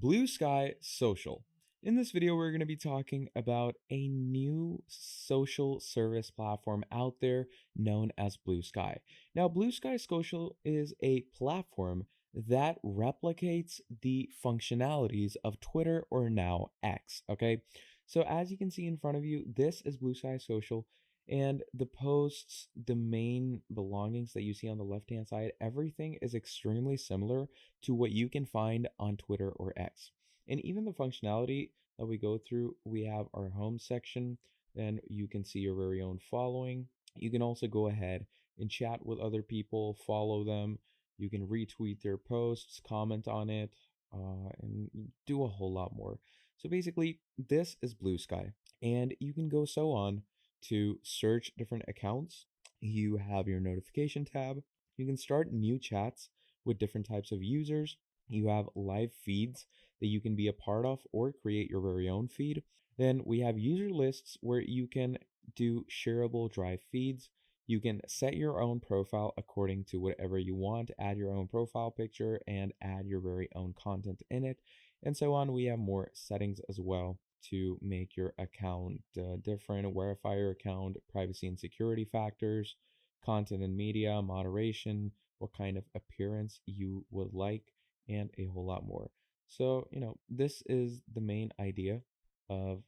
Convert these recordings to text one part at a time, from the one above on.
Bluesky Social. In this video, we're going to be talking about a new social service platform out there known as Bluesky. Now, Bluesky Social is a platform that replicates the functionalities of Twitter or now X. Okay, so as you can see in front of you, this is Bluesky Social. And the posts, the main belongings that you see on the left hand side, everything is extremely similar to what you can find on Twitter or X. And even the functionality that we go through, we have our home section, then you can see your very own following. You can also go ahead and chat with other people, follow them. You can retweet their posts, comment on it, and do a whole lot more. So basically, this is Bluesky, and you can go so on to search different accounts. You have your notification tab. You can start new chats with different types of users. You have live feeds that you can be a part of or create your very own feed. Then we have user lists where you can do shareable drive feeds. You can set your own profile according to whatever you want, add your own profile picture, and add your very own content in it, and so on. We have more settings as well to make your account different, verify your account, privacy and security factors, content and media, moderation, what kind of appearance you would like, and a whole lot more. So, this is the main idea of,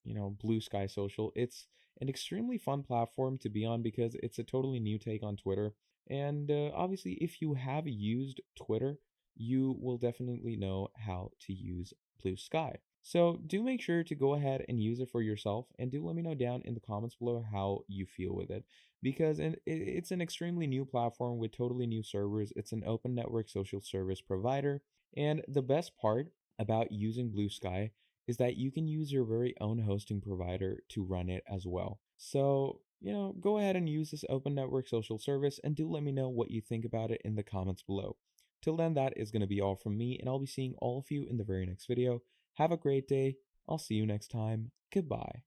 Bluesky Social. It's an extremely fun platform to be on because it's a totally new take on Twitter. And obviously, if you have used Twitter, you will definitely know how to use Bluesky. So do make sure to go ahead and use it for yourself, and do let me know down in the comments below how you feel with it, because it's an extremely new platform with totally new servers. It's an open network social service provider, and the best part about using Bluesky is that you can use your very own hosting provider to run it as well. So, go ahead and use this open network social service, and do let me know what you think about it in the comments below. Till then, that is going to be all from me, and I'll be seeing all of you in the very next video. Have a great day. I'll see you next time. Goodbye.